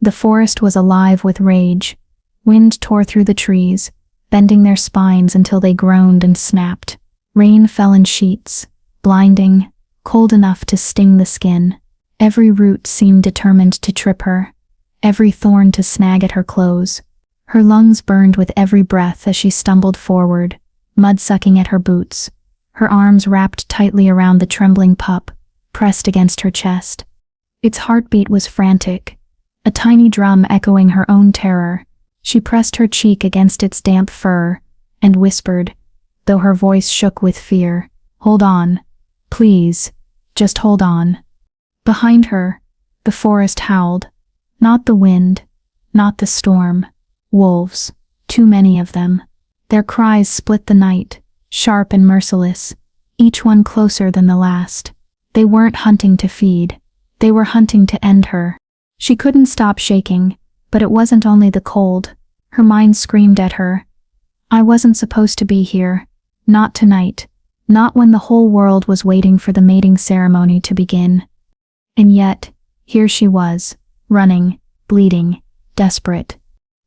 The forest was alive with rage. Wind tore through the trees, bending their spines until they groaned and snapped. Rain fell in sheets, blinding, cold enough to sting the skin. Every root seemed determined to trip her, every thorn to snag at her clothes. Her lungs burned with every breath as she stumbled forward, mud sucking at her boots, her arms wrapped tightly around the trembling pup, pressed against her chest. Its heartbeat was frantic, a tiny drum echoing her own terror. She pressed her cheek against its damp fur and whispered, though her voice shook with fear, "Hold on. Please, just hold on." Behind her, the forest howled. Not the wind, not the storm. Wolves, too many of them. Their cries split the night, sharp and merciless, each one closer than the last. They weren't hunting to feed. They were hunting to end her. She couldn't stop shaking, but it wasn't only the cold. Her mind screamed at her. I wasn't supposed to be here. Not tonight. Not when the whole world was waiting for the mating ceremony to begin. And yet, here she was, running, bleeding, desperate.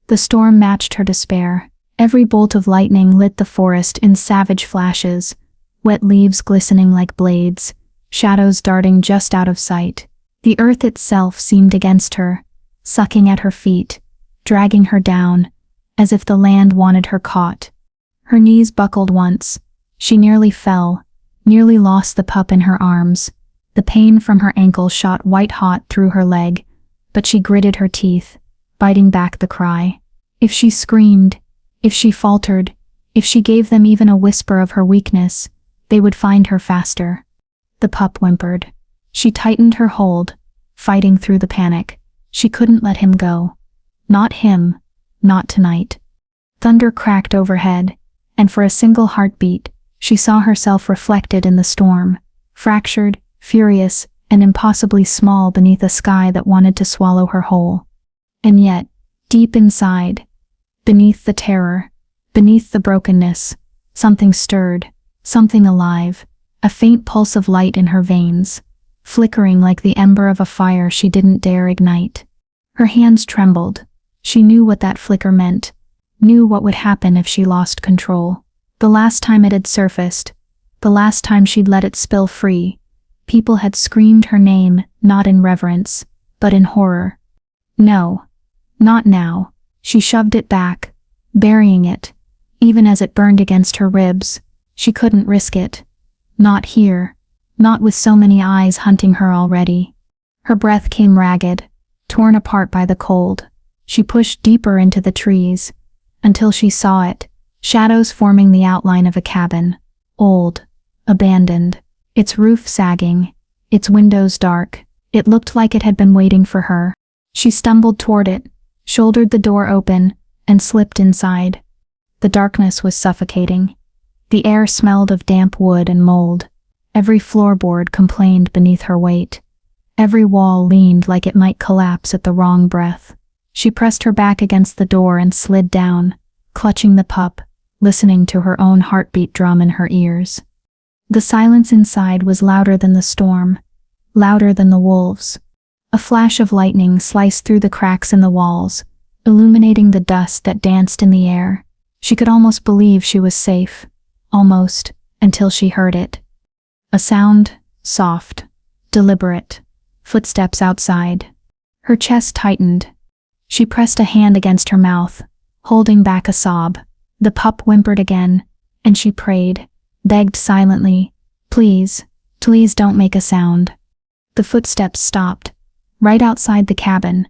The storm matched her despair. Every bolt of lightning lit the forest in savage flashes, wet leaves glistening like blades, shadows darting just out of sight. The earth itself seemed against her, sucking at her feet, dragging her down, as if the land wanted her caught. Her knees buckled once. She nearly fell, nearly lost the pup in her arms. The pain from her ankle shot white-hot through her leg, but she gritted her teeth, biting back the cry. If she screamed, if she faltered, if she gave them even a whisper of her weakness, they would find her faster. The pup whimpered. She tightened her hold, fighting through the panic. She couldn't let him go. Not him, not tonight. Thunder cracked overhead, and for a single heartbeat, she saw herself reflected in the storm, fractured, furious, and impossibly small beneath a sky that wanted to swallow her whole. And yet, deep inside, beneath the terror, beneath the brokenness, something stirred, something alive, a faint pulse of light in her veins, flickering like the ember of a fire she didn't dare ignite. Her hands trembled. She knew what that flicker meant, knew what would happen if she lost control. The last time it had surfaced, the last time she'd let it spill free, people had screamed her name, not in reverence, but in horror. No, not now. She shoved it back, burying it, even as it burned against her ribs. She couldn't risk it. Not here, not with so many eyes hunting her already. Her breath came ragged, torn apart by the cold. She pushed deeper into the trees, until she saw it, shadows forming the outline of a cabin, old, abandoned, its roof sagging, its windows dark. It looked like it had been waiting for her. She stumbled toward it, shouldered the door open, and slipped inside. The darkness was suffocating. The air smelled of damp wood and mold. Every floorboard complained beneath her weight. Every wall leaned like it might collapse at the wrong breath. She pressed her back against the door and slid down, clutching the pup, listening to her own heartbeat drum in her ears. The silence inside was louder than the storm, louder than the wolves. A flash of lightning sliced through the cracks in the walls, illuminating the dust that danced in the air. She could almost believe she was safe. Almost, until she heard it. A sound, soft, deliberate. Footsteps outside. Her chest tightened. She pressed a hand against her mouth, holding back a sob. The pup whimpered again, and she prayed, begged silently, "Please, please don't make a sound." The footsteps stopped, right outside the cabin.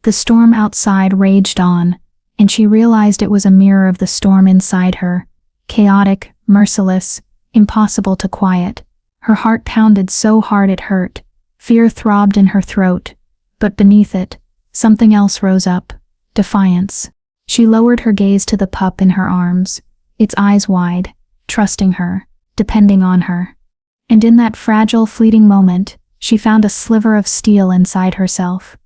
The storm outside raged on, and she realized it was a mirror of the storm inside her, chaotic, merciless, impossible to quiet. Her heart pounded so hard it hurt. Fear throbbed in her throat, but beneath it, something else rose up, defiance. She lowered her gaze to the pup in her arms, its eyes wide, trusting her, depending on her. And in that fragile, fleeting moment, she found a sliver of steel inside herself.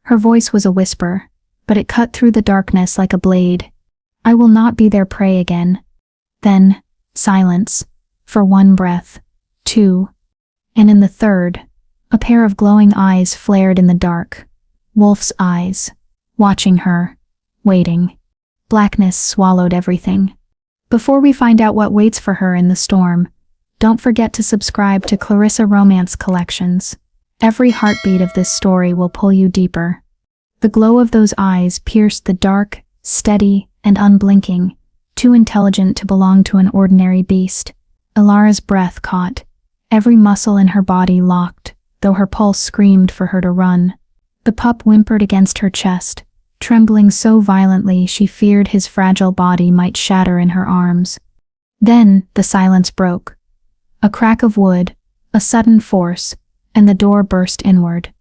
Her voice was a whisper, but it cut through the darkness like a blade. "I will not be their prey again." Then, silence, for one breath, two, and in the third, a pair of glowing eyes flared in the dark. Wolf's eyes, watching her, waiting. Blackness swallowed everything. Before we find out what waits for her in the storm, don't forget to subscribe to Clarissa Romance Collections. Every heartbeat of this story will pull you deeper. The glow of those eyes pierced the dark, steady, and unblinking, too intelligent to belong to an ordinary beast. Ilara's breath caught, every muscle in her body locked, though her pulse screamed for her to run. The pup whimpered against her chest, trembling so violently she feared his fragile body might shatter in her arms. Then the silence broke. A crack of wood, a sudden force, and the door burst inward.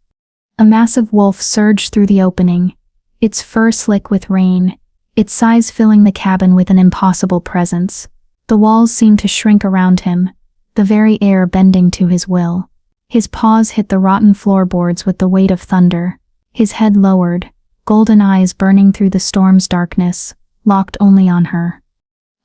A massive wolf surged through the opening, its fur slick with rain, its size filling the cabin with an impossible presence. The walls seemed to shrink around him, the very air bending to his will. His paws hit the rotten floorboards with the weight of thunder, his head lowered, golden eyes burning through the storm's darkness, locked only on her.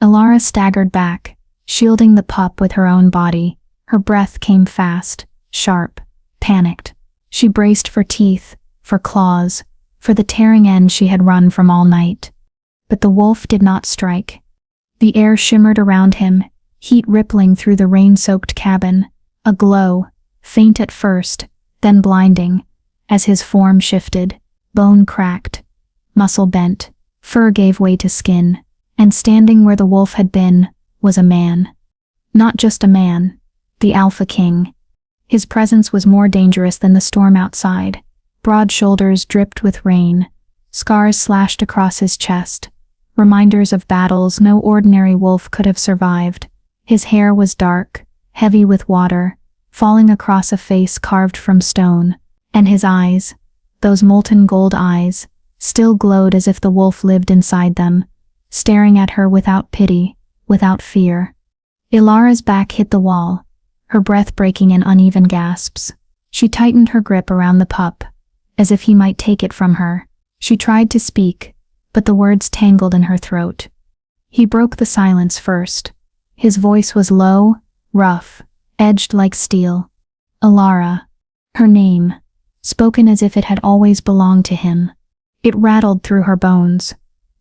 Ilara staggered back, shielding the pup with her own body. Her breath came fast, sharp, panicked. She braced for teeth, for claws, for the tearing end she had run from all night. But the wolf did not strike. The air shimmered around him, heat rippling through the rain-soaked cabin, a glow, faint at first, then blinding, as his form shifted, bone cracked, muscle bent, fur gave way to skin, and standing where the wolf had been was a man. Not just a man, the Alpha King. His presence was more dangerous than the storm outside. Broad shoulders dripped with rain, scars slashed across his chest, reminders of battles no ordinary wolf could have survived. His hair was dark, heavy with water, falling across a face carved from stone, and his eyes, those molten gold eyes, still glowed as if the wolf lived inside them, staring at her without pity, without fear. Ilara's back hit the wall, her breath breaking in uneven gasps. She tightened her grip around the pup, as if he might take it from her. She tried to speak, but the words tangled in her throat. He broke the silence first. His voice was low, rough, edged like steel. Ilara. Her name, spoken as if it had always belonged to him. It rattled through her bones.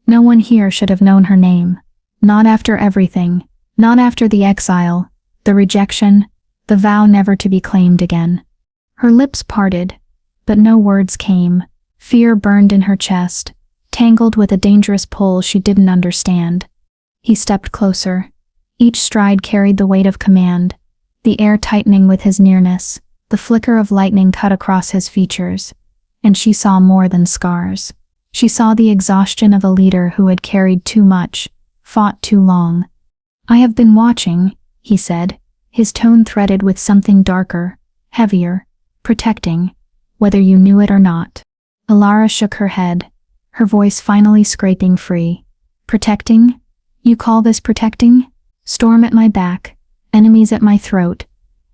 No one here should have known her name. Not after everything. Not after the exile, the rejection, the vow never to be claimed again. Her lips parted, but no words came. Fear burned in her chest, tangled with a dangerous pull she didn't understand. He stepped closer. Each stride carried the weight of command, the air tightening with his nearness. The flicker of lightning cut across his features, and she saw more than scars. She saw the exhaustion of a leader who had carried too much, fought too long. "I have been watching," he said, his tone threaded with something darker, heavier, protecting, whether you knew it or not. Ilara shook her head, her voice finally scraping free. "Protecting? You call this protecting? Storm at my back, enemies at my throat,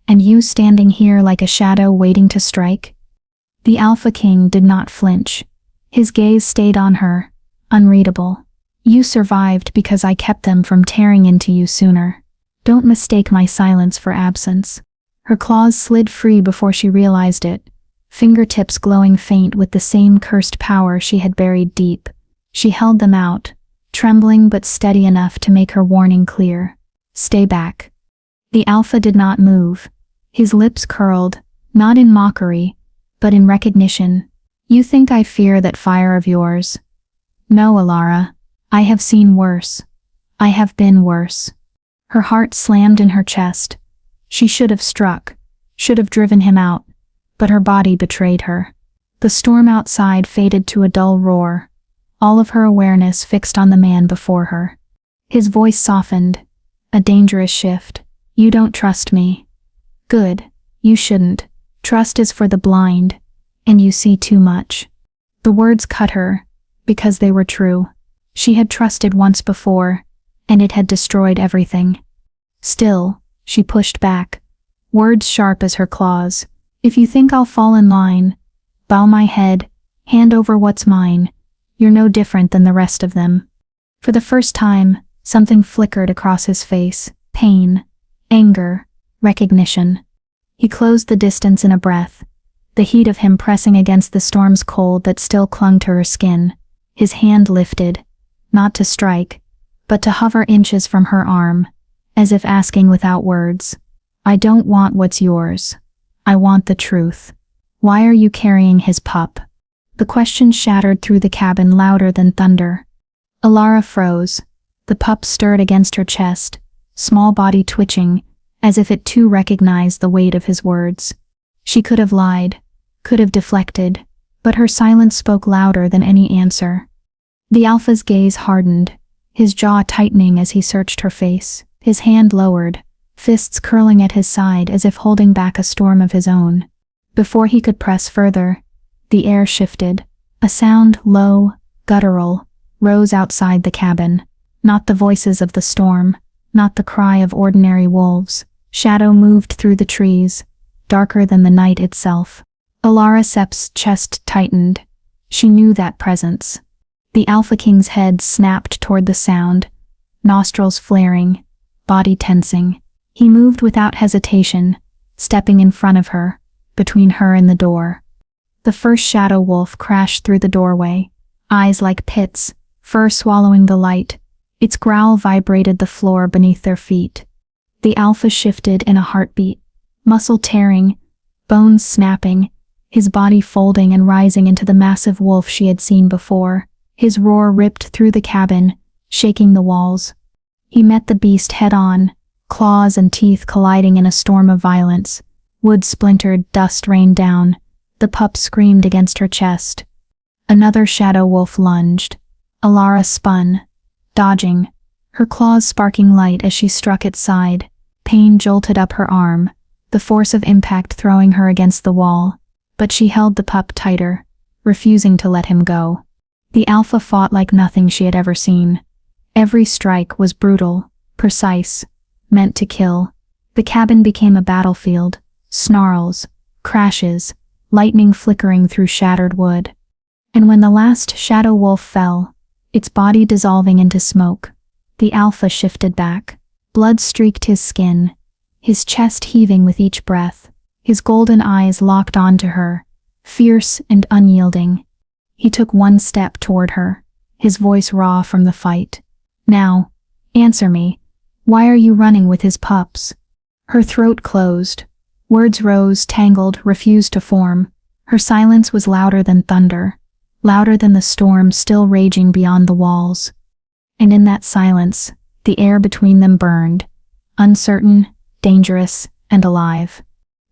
and you standing here like a shadow waiting to strike?" The Alpha King did not flinch. His gaze stayed on her, unreadable. "You survived because I kept them from tearing into you sooner. Don't mistake my silence for absence." Her claws slid free before she realized it, fingertips glowing faint with the same cursed power she had buried deep. She held them out, trembling but steady enough to make her warning clear. "Stay back." The Alpha did not move. His lips curled, not in mockery, but in recognition. "You think I fear that fire of yours? No, Ilara. I have seen worse. I have been worse." Her heart slammed in her chest. She should have struck, should have driven him out, but her body betrayed her. The storm outside faded to a dull roar, all of her awareness fixed on the man before her. His voice softened, a dangerous shift. "You don't trust me. Good, you shouldn't. Trust is for the blind, and you see too much." The words cut her, because they were true. She had trusted once before, and it had destroyed everything. Still, she pushed back, words sharp as her claws. "If you think I'll fall in line, bow my head, hand over what's mine, you're no different than the rest of them." For the first time, something flickered across his face. Pain, anger, recognition. He closed the distance in a breath, the heat of him pressing against the storm's cold that still clung to her skin. His hand lifted, not to strike, but to hover inches from her arm, as if asking without words, "I don't want what's yours. I want the truth. Why are you carrying his pup?" The question shattered through the cabin louder than thunder. Alara froze. The pup stirred against her chest, small body twitching, as if it too recognized the weight of his words. She could have lied, could have deflected, but her silence spoke louder than any answer. The alpha's gaze hardened, his jaw tightening as he searched her face, his hand lowered, fists curling at his side as if holding back a storm of his own. Before he could press further, the air shifted. A sound, low, guttural, rose outside the cabin. Not the voices of the storm, not the cry of ordinary wolves. Shadow moved through the trees, darker than the night itself. Alara Sep's chest tightened. She knew that presence. The Alpha King's head snapped toward the sound, nostrils flaring, body tensing. He moved without hesitation, stepping in front of her, between her and the door. The first shadow wolf crashed through the doorway, eyes like pits, fur swallowing the light. Its growl vibrated the floor beneath their feet. The alpha shifted in a heartbeat, muscle tearing, bones snapping, his body folding and rising into the massive wolf she had seen before. His roar ripped through the cabin, shaking the walls. He met the beast head-on, claws and teeth colliding in a storm of violence. Wood splintered, dust rained down. The pup screamed against her chest. Another shadow wolf lunged. Alara spun, dodging, her claws sparking light as she struck its side. Pain jolted up her arm, the force of impact throwing her against the wall, but she held the pup tighter, refusing to let him go. The alpha fought like nothing she had ever seen. Every strike was brutal, precise, meant to kill. The cabin became a battlefield, snarls, crashes, lightning flickering through shattered wood. And when the last shadow wolf fell, its body dissolving into smoke, the alpha shifted back. Blood streaked his skin, his chest heaving with each breath, his golden eyes locked onto her, fierce and unyielding. He took one step toward her, his voice raw from the fight. "Now, answer me. Why are you running with his pups?" Her throat closed. Words rose, tangled, refused to form. Her silence was louder than thunder, louder than the storm still raging beyond the walls. And in that silence, the air between them burned, uncertain, dangerous, and alive.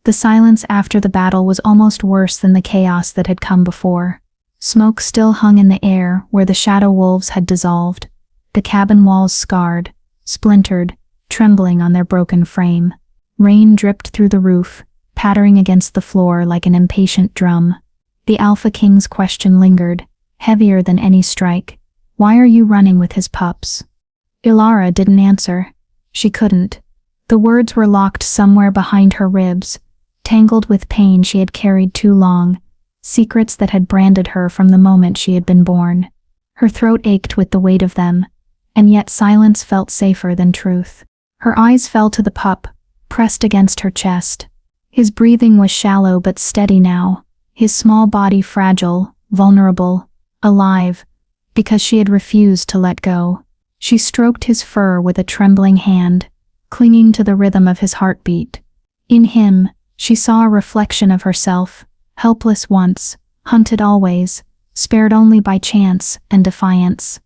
The silence after the battle was almost worse than the chaos that had come before. Smoke still hung in the air where the shadow wolves had dissolved, the cabin walls scarred, splintered, trembling on their broken frame. Rain dripped through the roof, pattering against the floor like an impatient drum. The Alpha King's question lingered, heavier than any strike. "Why are you running with his pups?" Alara didn't answer. She couldn't. The words were locked somewhere behind her ribs, tangled with pain she had carried too long, secrets that had branded her from the moment she had been born. Her throat ached with the weight of them, and yet silence felt safer than truth. Her eyes fell to the pup, pressed against her chest. His breathing was shallow but steady now, his small body fragile, vulnerable, alive, because she had refused to let go. She stroked his fur with a trembling hand, clinging to the rhythm of his heartbeat. In him, she saw a reflection of herself, helpless once, hunted always, spared only by chance and defiance.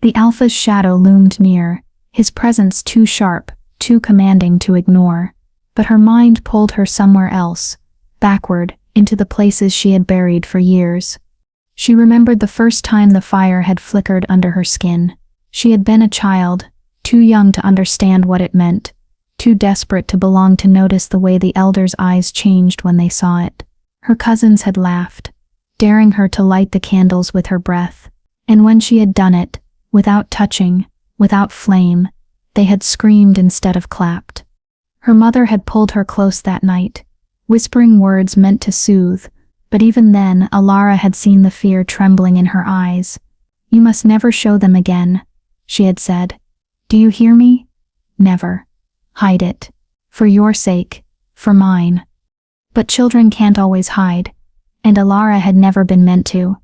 The Alpha's shadow loomed near, his presence too sharp, too commanding to ignore. But her mind pulled her somewhere else, backward, into the places she had buried for years. She remembered the first time the fire had flickered under her skin. She had been a child, too young to understand what it meant, too desperate to belong to notice the way the elders' eyes changed when they saw it. Her cousins had laughed, daring her to light the candles with her breath, and when she had done it, without touching, without flame, they had screamed instead of clapped. Her mother had pulled her close that night, whispering words meant to soothe, but even then Alara had seen the fear trembling in her eyes. "You must never show them again," she had said. "Do you hear me? Never. Hide it. For your sake, for mine." But children can't always hide. And Alara had never been meant to.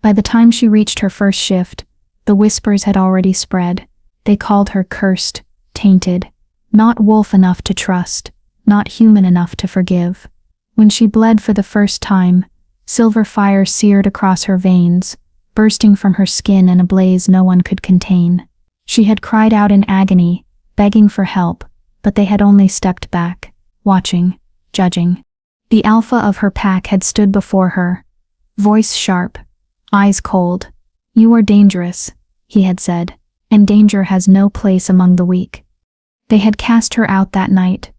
By the time she reached her first shift, the whispers had already spread. They called her cursed, tainted, not wolf enough to trust, not human enough to forgive. When she bled for the first time, silver fire seared across her veins, bursting from her skin in a blaze no one could contain. She had cried out in agony, begging for help, but they had only stepped back, watching, judging. The alpha of her pack had stood before her, voice sharp, eyes cold. "You are dangerous," he had said, "and danger has no place among the weak." They had cast her out that night.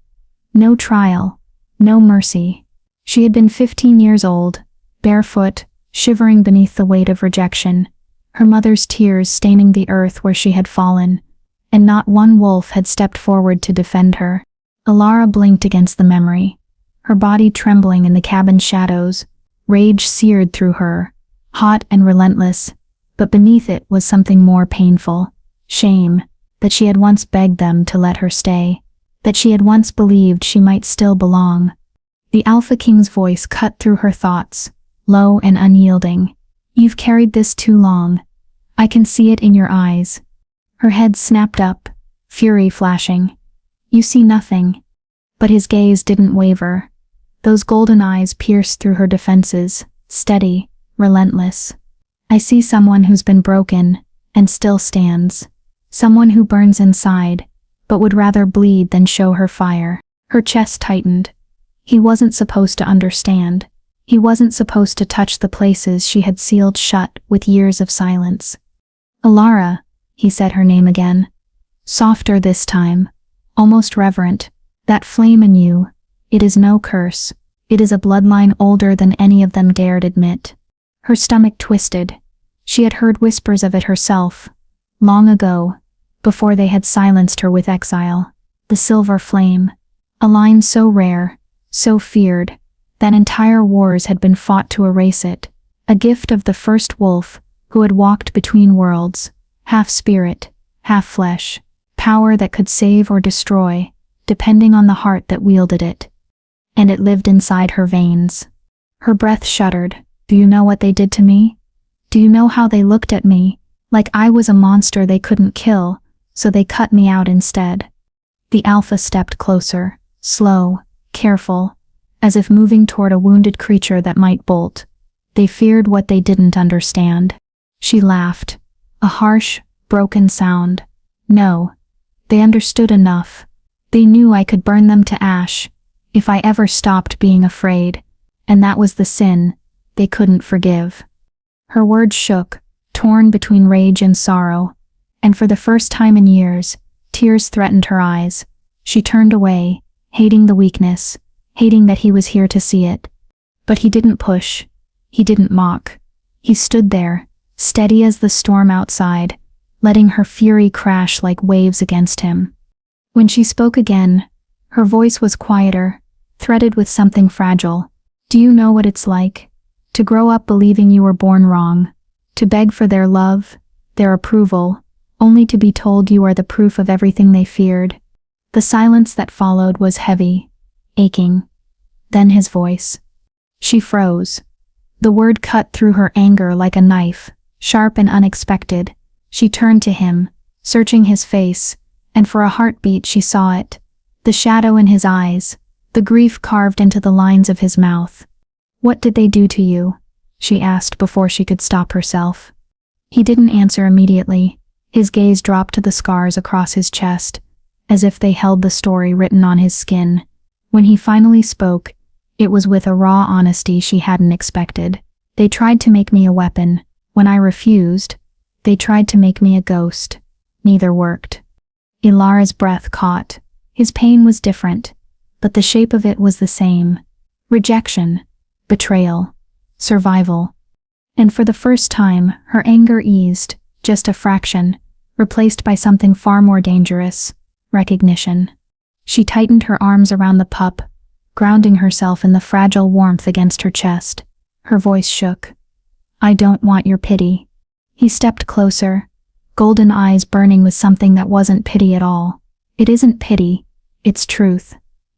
No trial, no mercy. She had been 15 years old, barefoot, shivering beneath the weight of rejection, her mother's tears staining the earth where she had fallen, and not one wolf had stepped forward to defend her. Alara blinked against the memory, her body trembling in the cabin shadows. Rage seared through her, hot and relentless, but beneath it was something more painful. Shame, that she had once begged them to let her stay, that she had once believed she might still belong. The Alpha King's voice cut through her thoughts, low and unyielding. "You've carried this too long. I can see it in your eyes." Her head snapped up, fury flashing. "You see nothing." But his gaze didn't waver. Those golden eyes pierced through her defenses, steady, relentless. "I see someone who's been broken, and still stands. Someone who burns inside, but would rather bleed than show her fire." Her chest tightened. He wasn't supposed to understand. He wasn't supposed to touch the places she had sealed shut with years of silence. "Alara," he said her name again. Softer this time, almost reverent. "That flame in you, it is no curse. It is a bloodline older than any of them dared admit." Her stomach twisted. She had heard whispers of it herself, long ago, before they had silenced her with exile. The silver flame, a line so rare, so feared, that entire wars had been fought to erase it, a gift of the first wolf who had walked between worlds, half spirit, half flesh, power that could save or destroy, depending on the heart that wielded it. And it lived inside her veins. Her breath shuddered. "Do you know what they did to me? Do you know how they looked at me, like I was a monster they couldn't kill, so they cut me out instead?" The Alpha stepped closer, slow, careful, as if moving toward a wounded creature that might bolt. "They feared what they didn't understand." She laughed, a harsh, broken sound. "No, they understood enough. They knew I could burn them to ash, if I ever stopped being afraid, and that was the sin they couldn't forgive." Her words shook, torn between rage and sorrow, and for the first time in years, tears threatened her eyes. She turned away, hating the weakness, hating that he was here to see it. But he didn't push. He didn't mock. He stood there, steady as the storm outside, letting her fury crash like waves against him. When she spoke again, her voice was quieter, threaded with something fragile. "Do you know what it's like? To grow up believing you were born wrong, to beg for their love, their approval, only to be told you are the proof of everything they feared." The silence that followed was heavy, aching. Then his voice. She froze. The word cut through her anger like a knife, sharp and unexpected. She turned to him, searching his face, and for a heartbeat she saw it. The shadow in his eyes, the grief carved into the lines of his mouth. "What did they do to you?" she asked before she could stop herself. He didn't answer immediately. His gaze dropped to the scars across his chest, as if they held the story written on his skin. When he finally spoke, it was with a raw honesty she hadn't expected. "They tried to make me a weapon. When I refused, they tried to make me a ghost. Neither worked." Ilara's breath caught. His pain was different, but the shape of it was the same. Rejection, betrayal, survival. And for the first time, her anger eased, just a fraction, replaced by something far more dangerous: recognition. She tightened her arms around the pup, grounding herself in the fragile warmth against her chest. Her voice shook. "I don't want your pity." He stepped closer, golden eyes burning with something that wasn't pity at all. "It isn't pity, it's truth.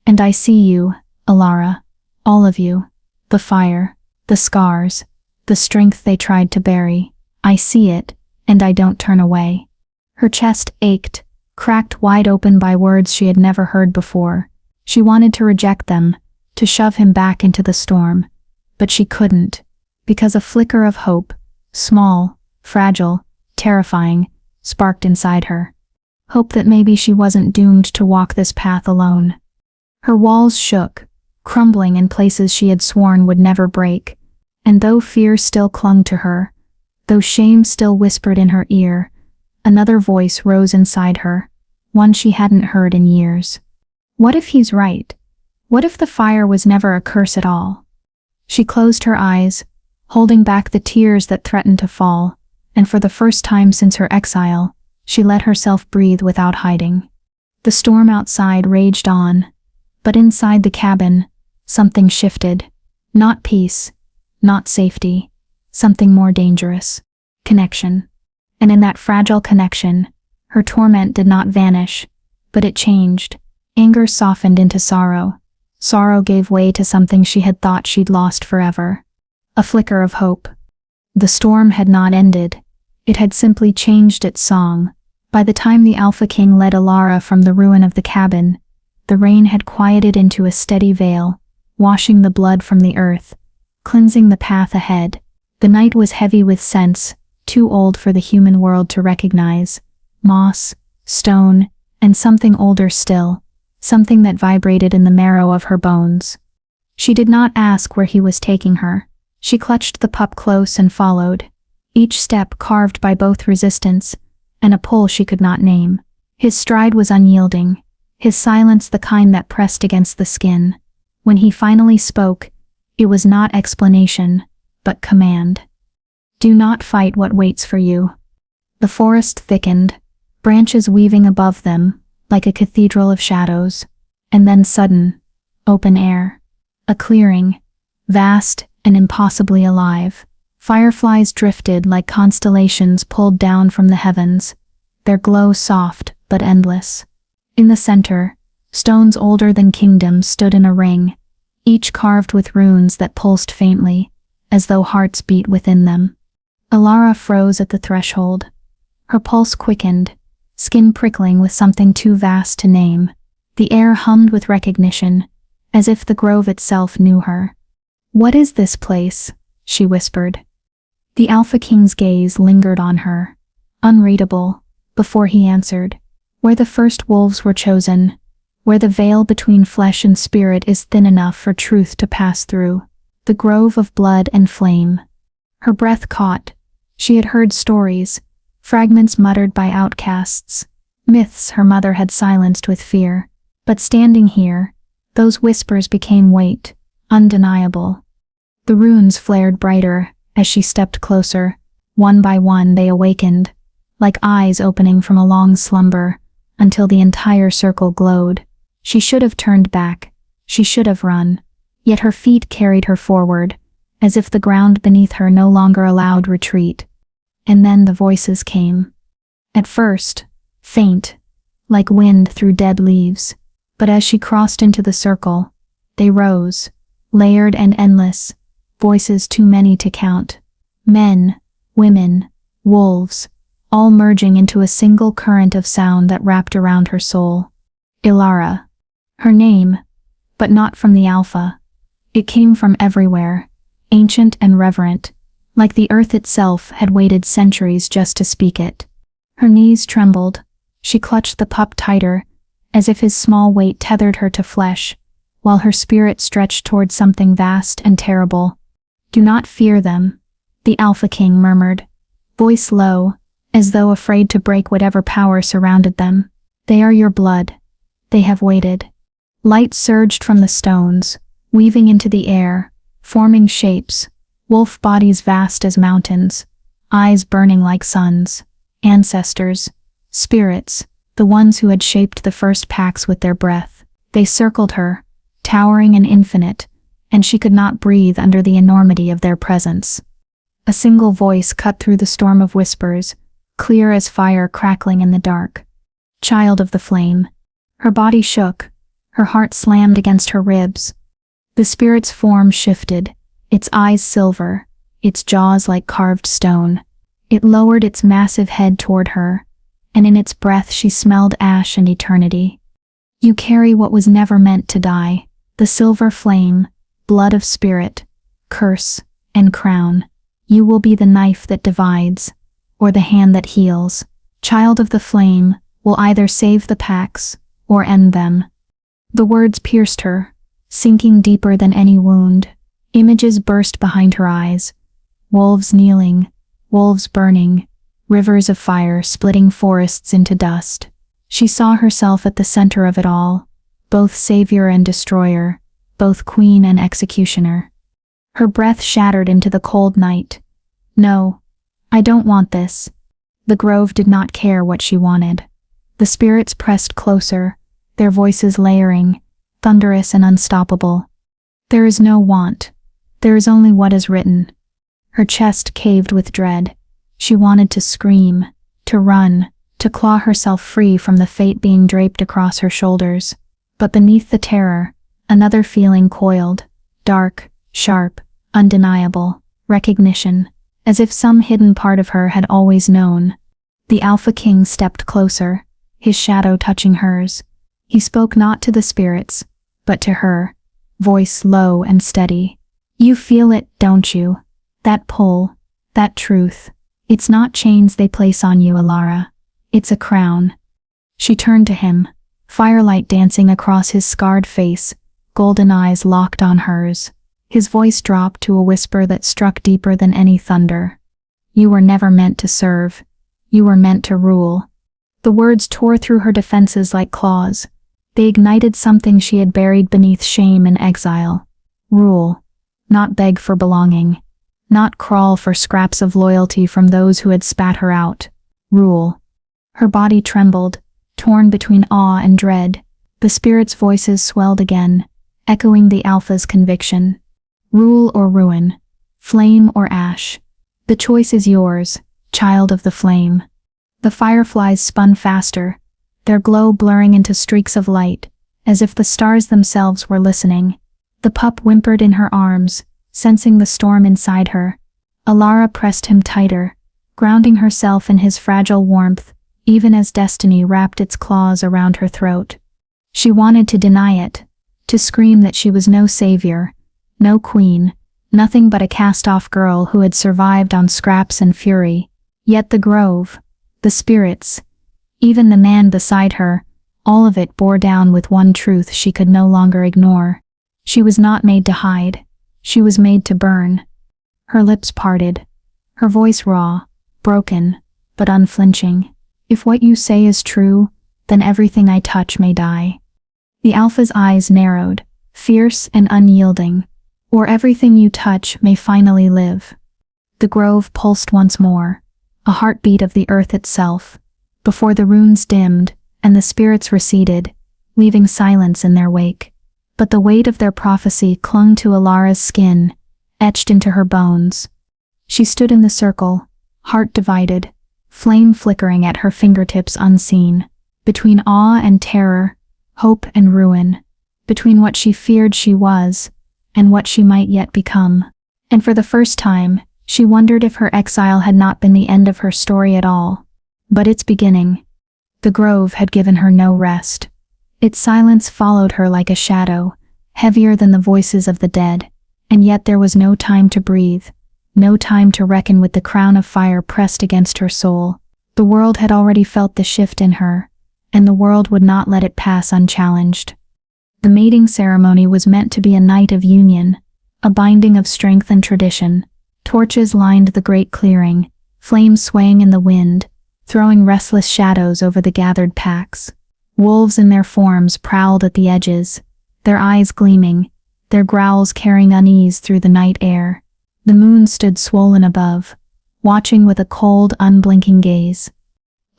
And I see you, Alara, all of you. The fire, the scars, the strength they tried to bury. I see it, and I don't turn away. Her chest ached, cracked wide open by words she had never heard before. She wanted to reject them, to shove him back into the storm. But she couldn't, because a flicker of hope, small, fragile, terrifying, sparked inside her. Hope that maybe she wasn't doomed to walk this path alone. Her walls shook, crumbling in places she had sworn would never break, and though fear still clung to her, though shame still whispered in her ear, another voice rose inside her, one she hadn't heard in years. What if he's right? What if the fire was never a curse at all? She closed her eyes, holding back the tears that threatened to fall, and for the first time since her exile, she let herself breathe without hiding. The storm outside raged on, but inside the cabin, something shifted. Not peace, not safety, something more dangerous. Connection. And in that fragile connection, her torment did not vanish, but it changed. Anger softened into sorrow. Sorrow gave way to something she had thought she'd lost forever. A flicker of hope. The storm had not ended. It had simply changed its song. By the time the Alpha King led Alara from the ruin of the cabin, the rain had quieted into a steady veil, washing the blood from the earth, cleansing the path ahead. The night was heavy with scents, too old for the human world to recognize. Moss, stone, and something older still, something that vibrated in the marrow of her bones. She did not ask where he was taking her. She clutched the pup close and followed, each step carved by both resistance and a pull she could not name. His stride was unyielding, his silence the kind that pressed against the skin. When he finally spoke, it was not explanation, but command. Do not fight what waits for you. The forest thickened, branches weaving above them, like a cathedral of shadows. And then sudden, open air. A clearing, vast and impossibly alive. Fireflies drifted like constellations pulled down from the heavens, their glow soft but endless. In the center, stones older than kingdoms stood in a ring, each carved with runes that pulsed faintly, as though hearts beat within them. Alara froze at the threshold. Her pulse quickened, skin prickling with something too vast to name. The air hummed with recognition, as if the grove itself knew her. What is this place? She whispered. The Alpha King's gaze lingered on her, unreadable, before he answered. Where the first wolves were chosen, where the veil between flesh and spirit is thin enough for truth to pass through. The grove of blood and flame. Her breath caught. She had heard stories, fragments muttered by outcasts, myths her mother had silenced with fear. But standing here, those whispers became weight, undeniable. The runes flared brighter as she stepped closer. One by one they awakened, like eyes opening from a long slumber, until the entire circle glowed. She should have turned back. She should have run. Yet her feet carried her forward, as if the ground beneath her no longer allowed retreat. And then the voices came. At first, faint, like wind through dead leaves. But as she crossed into the circle, they rose, layered and endless, voices too many to count. Men, women, wolves, all merging into a single current of sound that wrapped around her soul. Ilara. Her name, but not from the Alpha. It came from everywhere, ancient and reverent, like the earth itself had waited centuries just to speak it. Her knees trembled. She clutched the pup tighter, as if his small weight tethered her to flesh, while her spirit stretched toward something vast and terrible. Do not fear them, the Alpha King murmured, voice low, as though afraid to break whatever power surrounded them. They are your blood. They have waited. Light surged from the stones, weaving into the air, forming shapes, wolf bodies vast as mountains, eyes burning like suns, ancestors, spirits, the ones who had shaped the first packs with their breath. They circled her, towering and infinite, and she could not breathe under the enormity of their presence. A single voice cut through the storm of whispers, clear as fire crackling in the dark. Child of the flame. Her body shook, her heart slammed against her ribs. The spirit's form shifted, its eyes silver, its jaws like carved stone. It lowered its massive head toward her, and in its breath she smelled ash and eternity. You carry what was never meant to die, the silver flame, blood of spirit, curse, and crown. You will be the knife that divides, or the hand that heals. Child of the flame will either save the packs or end them. The words pierced her, sinking deeper than any wound. Images burst behind her eyes. Wolves kneeling, wolves burning, rivers of fire splitting forests into dust. She saw herself at the center of it all, both savior and destroyer, both queen and executioner. Her breath shattered into the cold night. No, I don't want this. The grove did not care what she wanted. The spirits pressed closer, their voices layering, thunderous and unstoppable. There is no want. There is only what is written. Her chest caved with dread. She wanted to scream, to run, to claw herself free from the fate being draped across her shoulders. But beneath the terror, another feeling coiled, dark, sharp, undeniable, recognition, as if some hidden part of her had always known. The Alpha King stepped closer, his shadow touching hers. He spoke not to the spirits, but to her, voice low and steady. You feel it, don't you? That pull, that truth. It's not chains they place on you, Alara. It's a crown. She turned to him, firelight dancing across his scarred face, golden eyes locked on hers. His voice dropped to a whisper that struck deeper than any thunder. You were never meant to serve. You were meant to rule. The words tore through her defenses like claws. They ignited something she had buried beneath shame and exile. Rule. Not beg for belonging. Not crawl for scraps of loyalty from those who had spat her out. Rule. Her body trembled, torn between awe and dread. The spirits' voices swelled again, echoing the Alpha's conviction. Rule or ruin. Flame or ash. The choice is yours, child of the flame. The fireflies spun faster, their glow blurring into streaks of light, as if the stars themselves were listening. The pup whimpered in her arms, sensing the storm inside her. Alara pressed him tighter, grounding herself in his fragile warmth, even as destiny wrapped its claws around her throat. She wanted to deny it, to scream that she was no savior, no queen, nothing but a cast-off girl who had survived on scraps and fury. Yet the grove, the spirits, even the man beside her, all of it bore down with one truth she could no longer ignore. She was not made to hide. She was made to burn. Her lips parted, her voice raw, broken, but unflinching. If what you say is true, then everything I touch may die. The Alpha's eyes narrowed, fierce and unyielding. Or everything you touch may finally live. The grove pulsed once more, a heartbeat of the earth itself, before the runes dimmed and the spirits receded, leaving silence in their wake. But the weight of their prophecy clung to Alara's skin, etched into her bones. She stood in the circle, heart divided, flame flickering at her fingertips unseen, between awe and terror, hope and ruin, between what she feared she was and what she might yet become. And for the first time, she wondered if her exile had not been the end of her story at all, but its beginning. The grove had given her no rest. Its silence followed her like a shadow, heavier than the voices of the dead, and yet there was no time to breathe, no time to reckon with the crown of fire pressed against her soul. The world had already felt the shift in her, and the world would not let it pass unchallenged. The mating ceremony was meant to be a night of union, a binding of strength and tradition. Torches lined the great clearing, flames swaying in the wind, throwing restless shadows over the gathered packs. Wolves in their forms prowled at the edges, their eyes gleaming, their growls carrying unease through the night air. The moon stood swollen above, watching with a cold, unblinking gaze.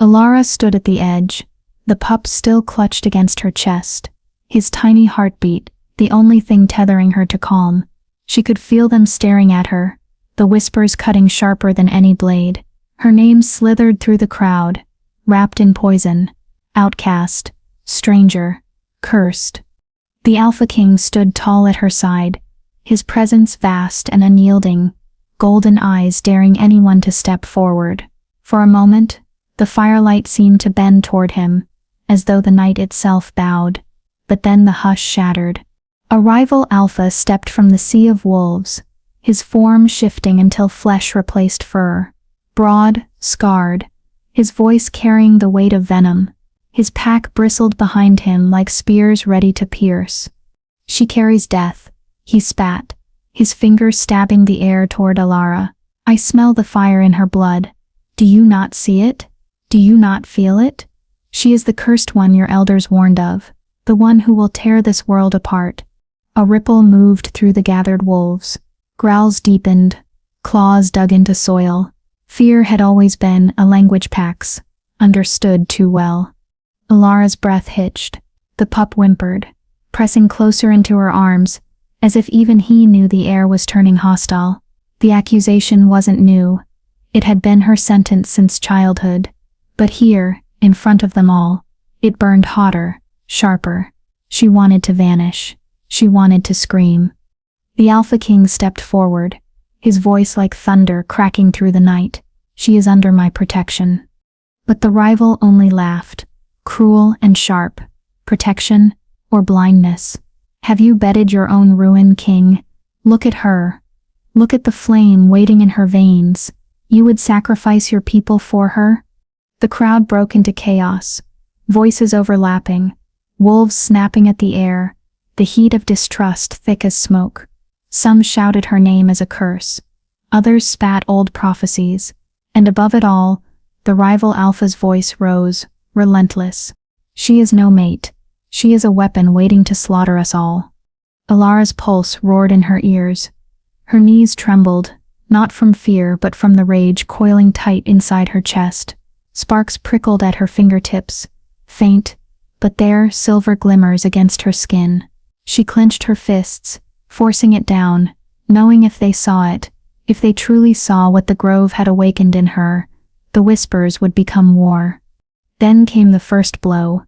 Alara stood at the edge, the pup still clutched against her chest, his tiny heartbeat, the only thing tethering her to calm. She could feel them staring at her, the whispers cutting sharper than any blade. Her name slithered through the crowd, wrapped in poison. Outcast, stranger, cursed. The Alpha King stood tall at her side, his presence vast and unyielding, golden eyes daring anyone to step forward. For a moment, the firelight seemed to bend toward him, as though the night itself bowed, but then the hush shattered. A rival alpha stepped from the sea of wolves, his form shifting until flesh replaced fur. Broad, scarred, his voice carrying the weight of venom, his pack bristled behind him like spears ready to pierce. "She carries death," he spat, his fingers stabbing the air toward Alara. "I smell the fire in her blood. Do you not see it? Do you not feel it? She is the cursed one your elders warned of, the one who will tear this world apart." A ripple moved through the gathered wolves. Growls deepened, claws dug into soil. Fear had always been a language Pax understood too well. Alara's breath hitched. The pup whimpered, pressing closer into her arms, as if even he knew the air was turning hostile. The accusation wasn't new. It had been her sentence since childhood. But here, in front of them all, it burned hotter, sharper. She wanted to vanish. She wanted to scream. The Alpha King stepped forward, his voice like thunder cracking through the night. "She is under my protection." But the rival only laughed, cruel and sharp. "Protection or blindness? Have you bedded your own ruin, King? Look at her. Look at the flame waiting in her veins. You would sacrifice your people for her?" The crowd broke into chaos, voices overlapping, wolves snapping at the air, the heat of distrust thick as smoke. Some shouted her name as a curse, others spat old prophecies, and above it all, the rival Alpha's voice rose, relentless. "She is no mate. She is a weapon waiting to slaughter us all." Alara's pulse roared in her ears. Her knees trembled, not from fear but from the rage coiling tight inside her chest. Sparks prickled at her fingertips, faint, but there silver glimmers against her skin. She clenched her fists, forcing it down, knowing if they saw it, if they truly saw what the grove had awakened in her, the whispers would become war. Then came the first blow.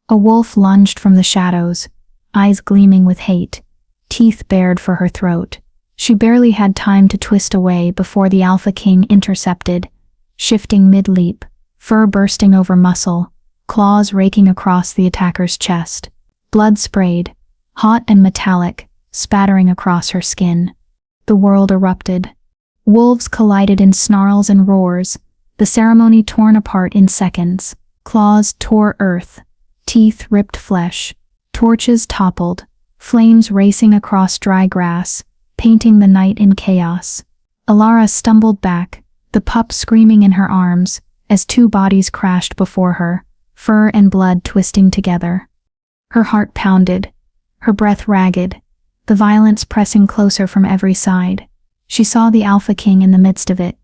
A wolf lunged from the shadows, eyes gleaming with hate, teeth bared for her throat. She barely had time to twist away before the Alpha King intercepted, shifting mid-leap, fur bursting over muscle, claws raking across the attacker's chest. Blood sprayed, hot and metallic, spattering across her skin. The world erupted. Wolves collided in snarls and roars, the ceremony torn apart in seconds. Claws tore earth, teeth ripped flesh, torches toppled, flames racing across dry grass, painting the night in chaos. Alara stumbled back, the pup screaming in her arms, as two bodies crashed before her, fur and blood twisting together. Her heart pounded, her breath ragged, the violence pressing closer from every side. She saw the Alpha King in the midst of it,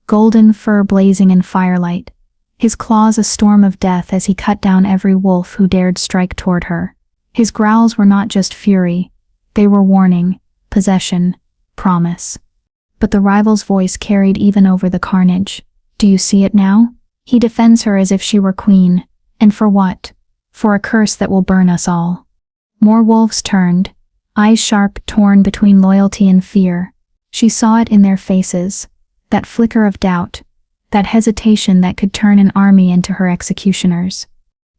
golden fur blazing in firelight, his claws a storm of death as he cut down every wolf who dared strike toward her. His growls were not just fury, they were warning, possession, promise. But the rival's voice carried even over the carnage. "Do you see it now? He defends her as if she were queen. And for what? For a curse that will burn us all." More wolves turned, eyes sharp, torn between loyalty and fear. She saw it in their faces, that flicker of doubt, that hesitation that could turn an army into her executioners.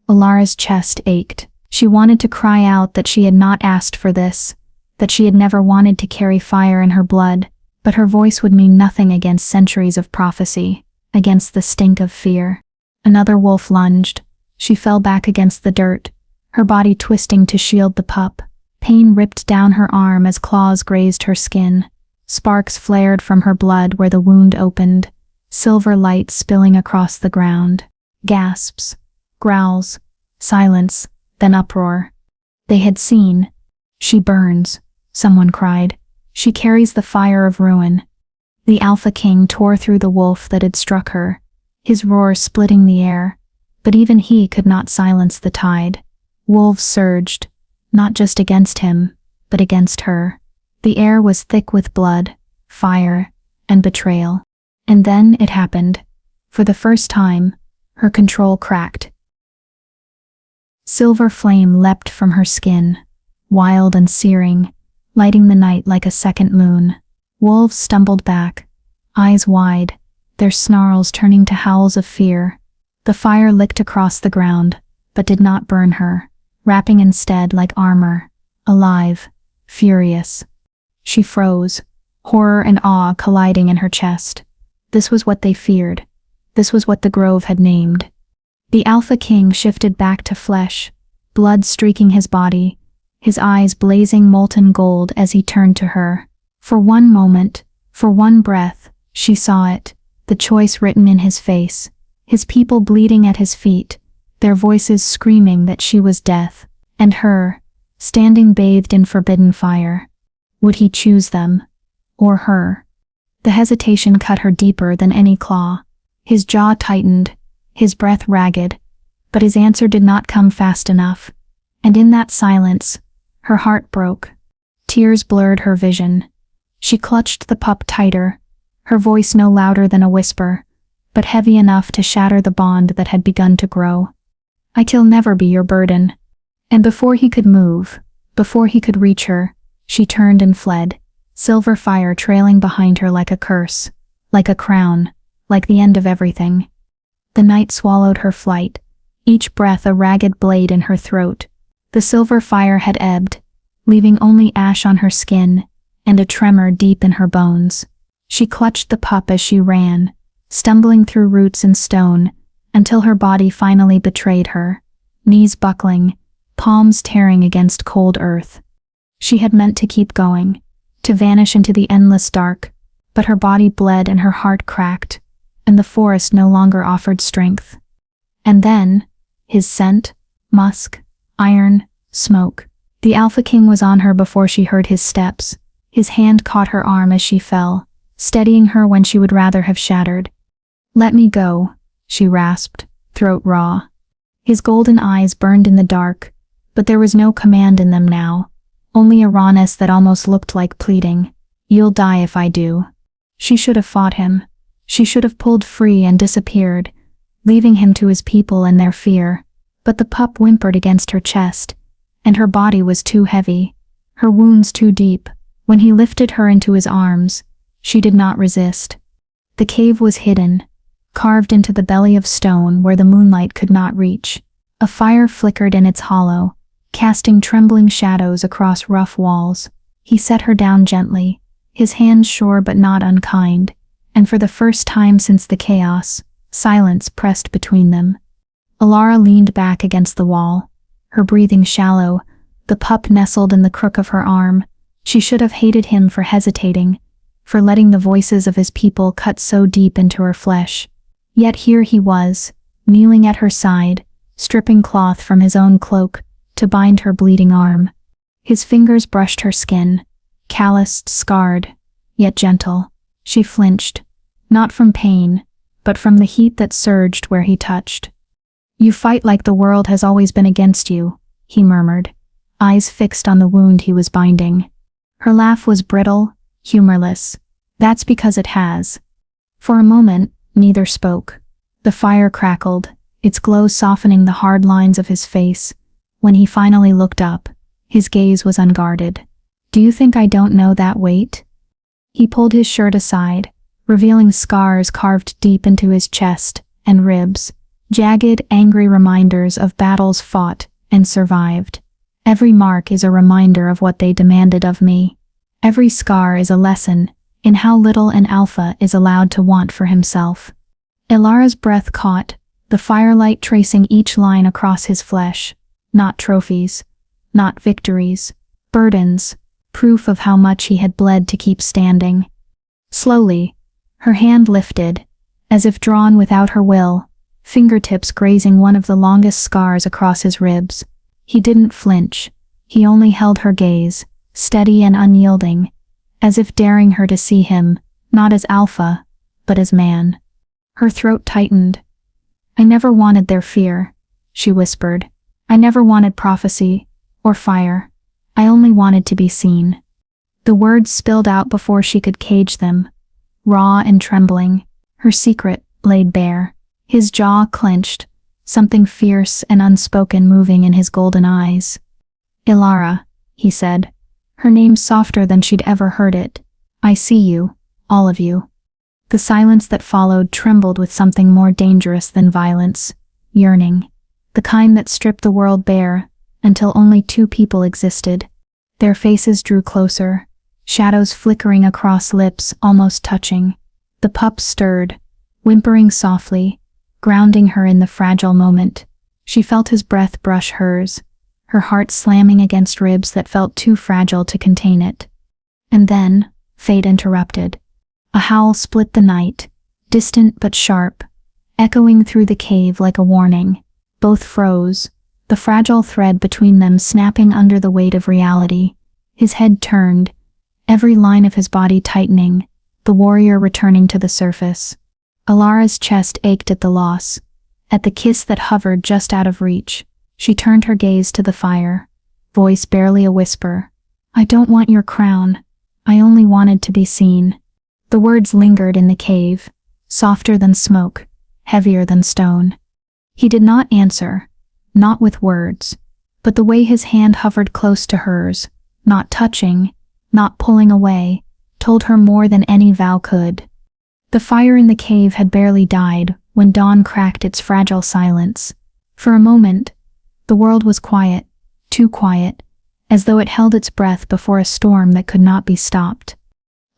Alara's chest ached. She wanted to cry out that she had not asked for this, that she had never wanted to carry fire in her blood, but her voice would mean nothing against centuries of prophecy, against the stink of fear. Another wolf lunged. She fell back against the dirt, her body twisting to shield the pup. Pain ripped down her arm as claws grazed her skin. Sparks flared from her blood where the wound opened, silver light spilling across the ground. Gasps, growls, silence, then uproar. They had seen. "She burns," someone cried. "She carries the fire of ruin." The Alpha King tore through the wolf that had struck her, his roar splitting the air, but even he could not silence the tide. Wolves surged, not just against him, but against her. The air was thick with blood, fire, and betrayal. And then it happened. For the first time, her control cracked. Silver flame leapt from her skin, wild and searing, lighting the night like a second moon. Wolves stumbled back, eyes wide, their snarls turning to howls of fear. The fire licked across the ground, but did not burn her, wrapping instead like armor, alive, furious. She froze, horror and awe colliding in her chest. This was what they feared. This was what the grove had named. The Alpha King shifted back to flesh, blood streaking his body, his eyes blazing molten gold as he turned to her. For one moment, for one breath, she saw it, the choice written in his face, his people bleeding at his feet, their voices screaming that she was death, and her, standing bathed in forbidden fire. Would he choose them? Or her? The hesitation cut her deeper than any claw. His jaw tightened, his breath ragged, but his answer did not come fast enough. And in that silence, her heart broke. Tears blurred her vision. She clutched the pup tighter, her voice no louder than a whisper, but heavy enough to shatter the bond that had begun to grow. "I'll never be your burden." And before he could move, before he could reach her, she turned and fled, silver fire trailing behind her like a curse, like a crown, like the end of everything. The night swallowed her flight, each breath a ragged blade in her throat. The silver fire had ebbed, leaving only ash on her skin and a tremor deep in her bones. She clutched the pup as she ran, stumbling through roots and stone, until her body finally betrayed her, knees buckling, palms tearing against cold earth. She had meant to keep going, to vanish into the endless dark, but her body bled and her heart cracked, and the forest no longer offered strength. And then, his scent, musk, iron, smoke. The Alpha King was on her before she heard his steps. His hand caught her arm as she fell, steadying her when she would rather have shattered. "Let me go," she rasped, throat raw. His golden eyes burned in the dark, but there was no command in them now, only a rawness that almost looked like pleading. "You'll die if I do." She should have fought him. She should have pulled free and disappeared, leaving him to his people and their fear. But the pup whimpered against her chest, and her body was too heavy, her wounds too deep. When he lifted her into his arms, she did not resist. The cave was hidden, carved into the belly of stone where the moonlight could not reach. A fire flickered in its hollow, casting trembling shadows across rough walls. He set her down gently, his hands sure but not unkind, and for the first time since the chaos, silence pressed between them. Alara leaned back against the wall, her breathing shallow, the pup nestled in the crook of her arm. She should have hated him for hesitating, for letting the voices of his people cut so deep into her flesh. Yet here he was, kneeling at her side, stripping cloth from his own cloak to bind her bleeding arm. His fingers brushed her skin, calloused, scarred, yet gentle. She flinched, not from pain, but from the heat that surged where he touched. "You fight like the world has always been against you," he murmured, eyes fixed on the wound he was binding. Her laugh was brittle, humorless. "That's because it has." For a moment, neither spoke. The fire crackled, its glow softening the hard lines of his face. When he finally looked up, his gaze was unguarded. "Do you think I don't know that weight?" He pulled his shirt aside, revealing scars carved deep into his chest and ribs, jagged, angry reminders of battles fought and survived. Every mark is a reminder of what they demanded of me. Every scar is a lesson in how little an alpha is allowed to want for himself. Ilara's breath caught, the firelight tracing each line across his flesh. Not trophies, not victories, burdens, proof of how much he had bled to keep standing. Slowly, her hand lifted, as if drawn without her will, fingertips grazing one of the longest scars across his ribs. He didn't flinch, he only held her gaze, steady and unyielding, as if daring her to see him, not as alpha, but as man. Her throat tightened. "I never wanted their fear," she whispered. "I never wanted prophecy, or fire. I only wanted to be seen." The words spilled out before she could cage them, raw and trembling, her secret laid bare. His jaw clenched, something fierce and unspoken moving in his golden eyes. "Ilara," he said, her name softer than she'd ever heard it. I see you, all of you. The silence that followed trembled with something more dangerous than violence, yearning. The kind that stripped the world bare, until only two people existed. Their faces drew closer, shadows flickering across lips, almost touching. The pup stirred, whimpering softly, grounding her in the fragile moment. She felt his breath brush hers, her heart slamming against ribs that felt too fragile to contain it. And then, fate interrupted. A howl split the night, distant but sharp, echoing through the cave like a warning. Both froze, the fragile thread between them snapping under the weight of reality. His head turned, every line of his body tightening, the warrior returning to the surface. Alara's chest ached at the loss, at the kiss that hovered just out of reach. She turned her gaze to the fire, voice barely a whisper. I don't want your crown. I only wanted to be seen. The words lingered in the cave, softer than smoke, heavier than stone. He did not answer, not with words, but the way his hand hovered close to hers, not touching, not pulling away, told her more than any vow could. The fire in the cave had barely died when dawn cracked its fragile silence. For a moment, the world was quiet, too quiet, as though it held its breath before a storm that could not be stopped.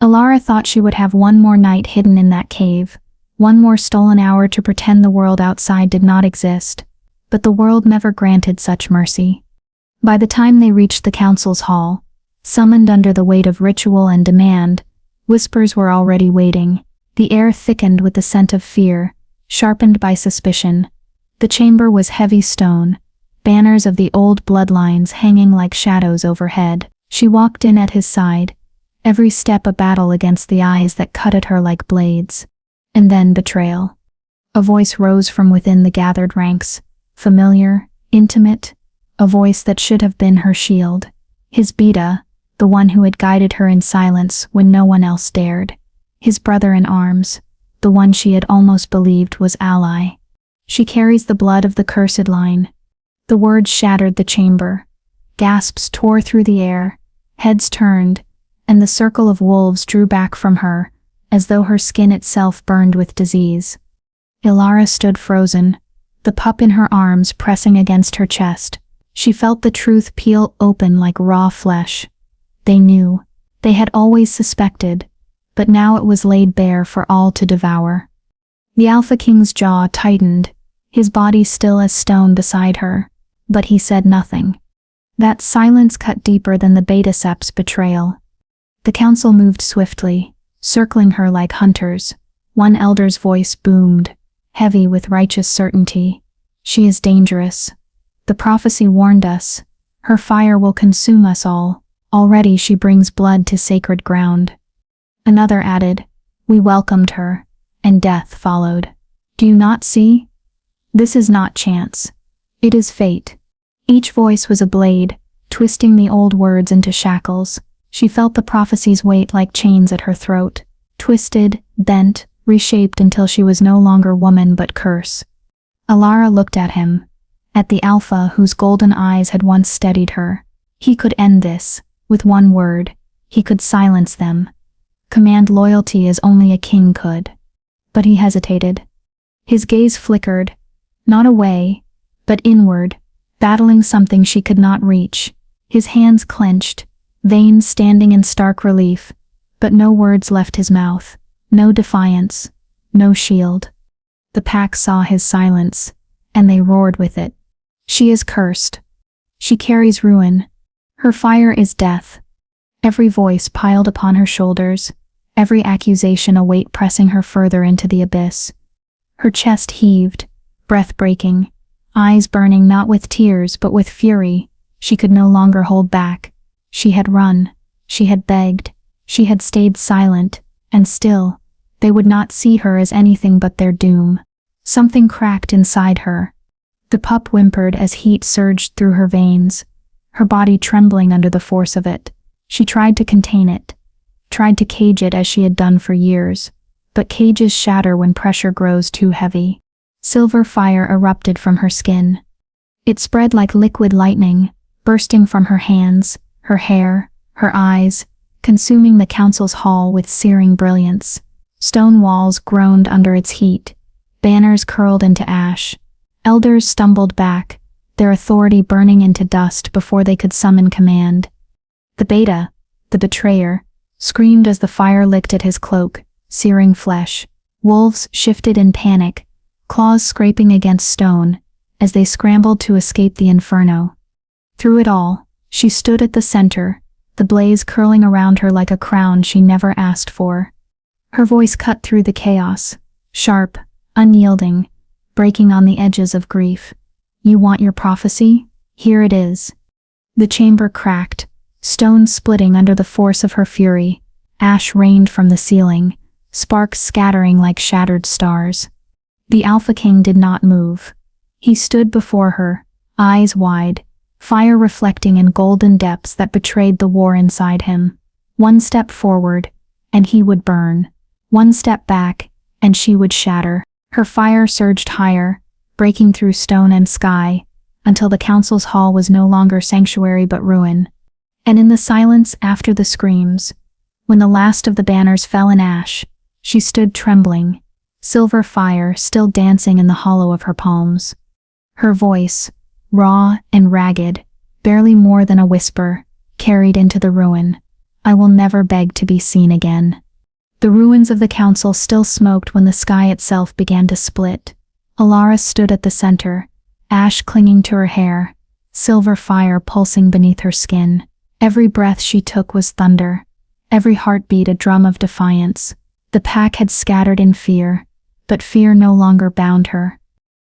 Alara thought she would have one more night hidden in that cave, one more stolen hour to pretend the world outside did not exist, but the world never granted such mercy. By the time they reached the council's hall, summoned under the weight of ritual and demand, whispers were already waiting. The air thickened with the scent of fear, sharpened by suspicion. The chamber was heavy stone, banners of the old bloodlines hanging like shadows overhead. She walked in at his side, every step a battle against the eyes that cut at her like blades. And then betrayal. A voice rose from within the gathered ranks, familiar, intimate, a voice that should have been her shield. His Beta, the one who had guided her in silence when no one else dared. His brother in arms, the one she had almost believed was ally. She carries the blood of the cursed line. The words shattered the chamber. Gasps tore through the air, heads turned, and the circle of wolves drew back from her, as though her skin itself burned with disease. Alara stood frozen, the pup in her arms pressing against her chest. She felt the truth peel open like raw flesh. They knew. They had always suspected, but now it was laid bare for all to devour. The Alpha King's jaw tightened, his body still as stone beside her, but he said nothing. That silence cut deeper than the Beta Sep's betrayal. The council moved swiftly, circling her like hunters. One elder's voice boomed, heavy with righteous certainty. She is dangerous. The prophecy warned us. Her fire will consume us all. Already she brings blood to sacred ground. Another added, we welcomed her, and death followed. Do you not see? This is not chance. It is fate. Each voice was a blade, twisting the old words into shackles. She felt the prophecy's weight like chains at her throat, twisted, bent, reshaped until she was no longer woman but curse. Alara looked at him, at the Alpha whose golden eyes had once steadied her. He could end this, with one word. He could silence them. Command loyalty as only a king could. But he hesitated. His gaze flickered, not away, but inward, battling something she could not reach. His hands clenched, veins standing in stark relief, but no words left his mouth, no defiance, no shield. The pack saw his silence, and they roared with it. She is cursed. She carries ruin. Her fire is death. Every voice piled upon her shoulders, every accusation a weight pressing her further into the abyss. Her chest heaved, breath breaking, eyes burning not with tears but with fury. She could no longer hold back. She had run, she had begged, she had stayed silent, and still, they would not see her as anything but their doom. Something cracked inside her. The pup whimpered as heat surged through her veins, her body trembling under the force of it. She tried to contain it, tried to cage it as she had done for years, but cages shatter when pressure grows too heavy. Silver fire erupted from her skin. It spread like liquid lightning, bursting from her hands, her hair, her eyes, consuming the council's hall with searing brilliance. Stone walls groaned under its heat. Banners curled into ash. Elders stumbled back, their authority burning into dust before they could summon command. The beta, the betrayer, screamed as the fire licked at his cloak, searing flesh. Wolves shifted in panic, claws scraping against stone, as they scrambled to escape the inferno. Through it all, she stood at the center, the blaze curling around her like a crown she never asked for. Her voice cut through the chaos, sharp, unyielding, breaking on the edges of grief. You want your prophecy? Here it is. The chamber cracked, stone splitting under the force of her fury. Ash rained from the ceiling, sparks scattering like shattered stars. The Alpha King did not move. He stood before her, eyes wide, fire reflecting in golden depths that betrayed the war inside him. One step forward, and he would burn. One step back, and she would shatter. Her fire surged higher, breaking through stone and sky, until the council's hall was no longer sanctuary but ruin. And in the silence after the screams, when the last of the banners fell in ash, she stood trembling, silver fire still dancing in the hollow of her palms. Her voice, raw and ragged, barely more than a whisper, carried into the ruin. I will never beg to be seen again. The ruins of the council still smoked when the sky itself began to split. Alara stood at the center, ash clinging to her hair, silver fire pulsing beneath her skin. Every breath she took was thunder, every heartbeat a drum of defiance. The pack had scattered in fear, but fear no longer bound her.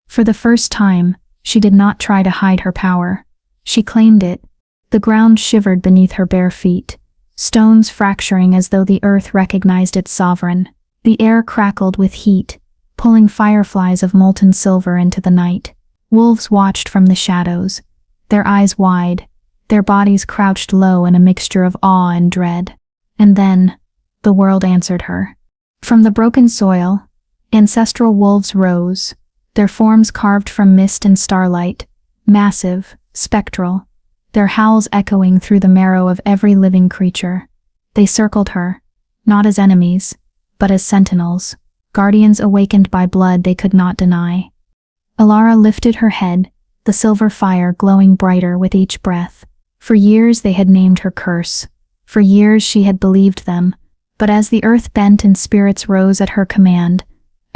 For the first time, she did not try to hide her power. She claimed it. The ground shivered beneath her bare feet, stones fracturing as though the earth recognized its sovereign. The air crackled with heat, pulling fireflies of molten silver into the night. Wolves watched from the shadows, their eyes wide, their bodies crouched low in a mixture of awe and dread. And then, the world answered her. From the broken soil, ancestral wolves rose, their forms carved from mist and starlight, massive, spectral, their howls echoing through the marrow of every living creature. They circled her, not as enemies, but as sentinels, guardians awakened by blood they could not deny. Alara lifted her head, the silver fire glowing brighter with each breath. For years they had named her curse. For years she had believed them, but as the earth bent and spirits rose at her command,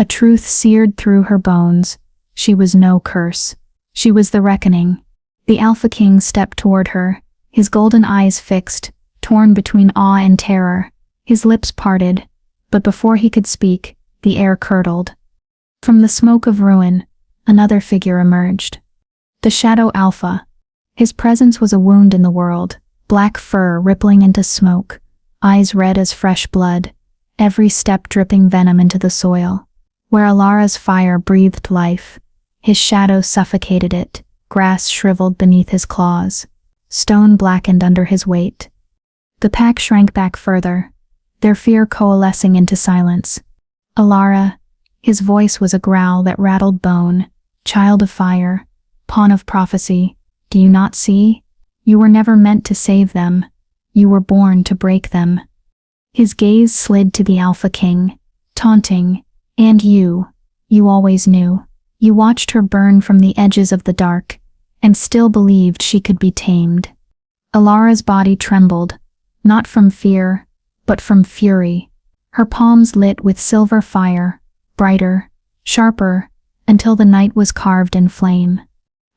a truth seared through her bones. She was no curse. She was the reckoning. The Alpha King stepped toward her, his golden eyes fixed, torn between awe and terror. His lips parted, but before he could speak, the air curdled. From the smoke of ruin, another figure emerged. The Shadow Alpha. His presence was a wound in the world, black fur rippling into smoke, eyes red as fresh blood, every step dripping venom into the soil. Where Alara's fire breathed life, his shadow suffocated it, grass shriveled beneath his claws, stone blackened under his weight. The pack shrank back further, their fear coalescing into silence. Alara, his voice was a growl that rattled bone. Child of fire, pawn of prophecy, do you not see? You were never meant to save them. You were born to break them. His gaze slid to the Alpha King, taunting. And you always knew. You watched her burn from the edges of the dark, and still believed she could be tamed. Alara's body trembled, not from fear, but from fury. Her palms lit with silver fire, brighter, sharper, until the night was carved in flame.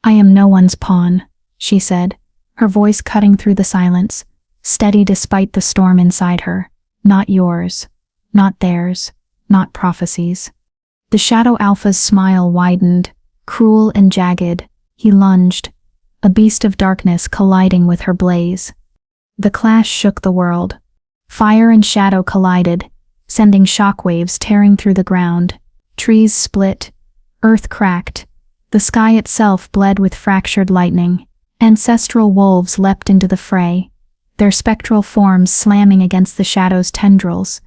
I am no one's pawn, she said, her voice cutting through the silence, steady despite the storm inside her. Not yours, not theirs, not prophecies. The Shadow Alpha's smile widened, cruel and jagged. He lunged, a beast of darkness colliding with her blaze. The clash shook the world. Fire and shadow collided, sending shockwaves tearing through the ground. Trees split, earth cracked, the sky itself bled with fractured lightning. Ancestral wolves leapt into the fray, their spectral forms slamming against the shadow's tendrils,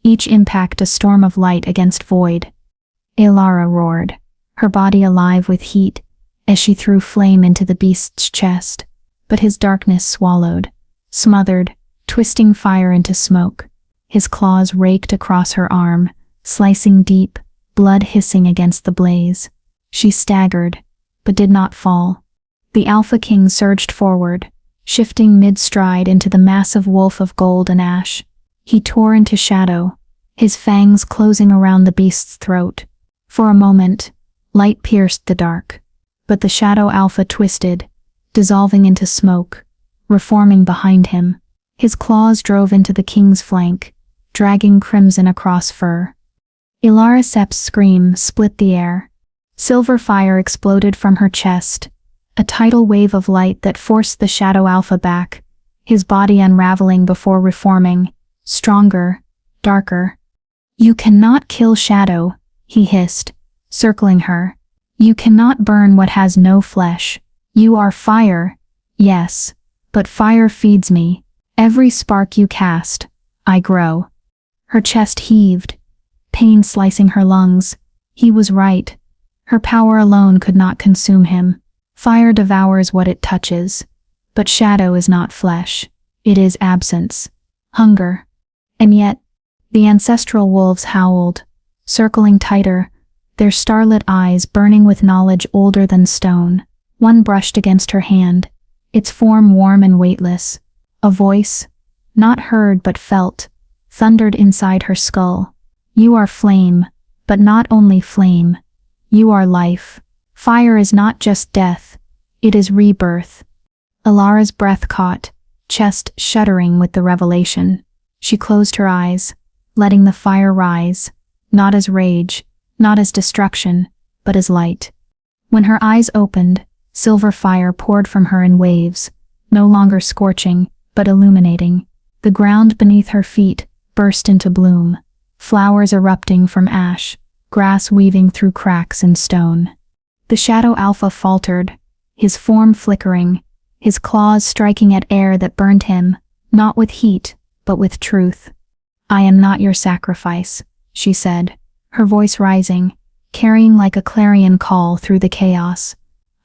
each impact a storm of light against void. Alara roared, her body alive with heat, as she threw flame into the beast's chest, but his darkness swallowed, smothered, twisting fire into smoke. His claws raked across her arm, slicing deep, blood hissing against the blaze. She staggered, but did not fall. The Alpha King surged forward, shifting mid-stride into the massive wolf of gold and ash. He tore into shadow, his fangs closing around the beast's throat. For a moment, light pierced the dark, but the shadow Alpha twisted, dissolving into smoke, reforming behind him. His claws drove into the king's flank, dragging crimson across fur. Ilara Sep's scream split the air. Silver fire exploded from her chest, a tidal wave of light that forced the shadow Alpha back, his body unraveling before reforming, stronger, darker. "You cannot kill shadow," he hissed, circling her. "You cannot burn what has no flesh. You are fire, yes, but fire feeds me. Every spark you cast, I grow." Her chest heaved, pain slicing her lungs. He was right. Her power alone could not consume him. Fire devours what it touches. But shadow is not flesh. It is absence, hunger. And yet, the ancestral wolves howled, circling tighter, their starlit eyes burning with knowledge older than stone. One brushed against her hand, its form warm and weightless. A voice, not heard but felt, thundered inside her skull. "You are flame, but not only flame. You are life. Fire is not just death, it is rebirth." Ilara's breath caught, chest shuddering with the revelation. She closed her eyes, letting the fire rise, not as rage, not as destruction, but as light. When her eyes opened, silver fire poured from her in waves, no longer scorching, but illuminating. The ground beneath her feet burst into bloom, flowers erupting from ash, grass weaving through cracks in stone. The shadow Alpha faltered, his form flickering, his claws striking at air that burned him, not with heat, but with truth. "I am not your sacrifice," she said, her voice rising, carrying like a clarion call through the chaos.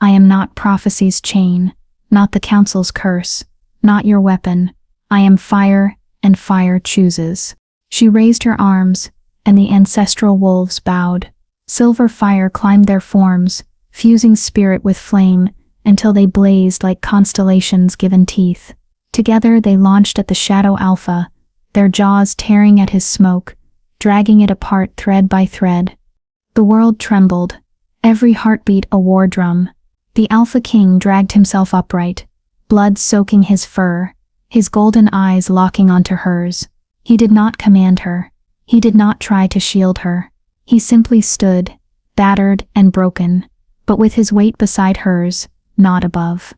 "I am not prophecy's chain, not the council's curse, not your weapon. I am fire, and fire chooses." She raised her arms, and the ancestral wolves bowed. Silver fire climbed their forms, fusing spirit with flame, until they blazed like constellations given teeth. Together they launched at the shadow Alpha, their jaws tearing at his smoke, dragging it apart thread by thread. The world trembled, every heartbeat a war drum. The Alpha King dragged himself upright, blood soaking his fur, his golden eyes locking onto hers. He did not command her. He did not try to shield her. He simply stood, battered and broken, but with his weight beside hers, not above.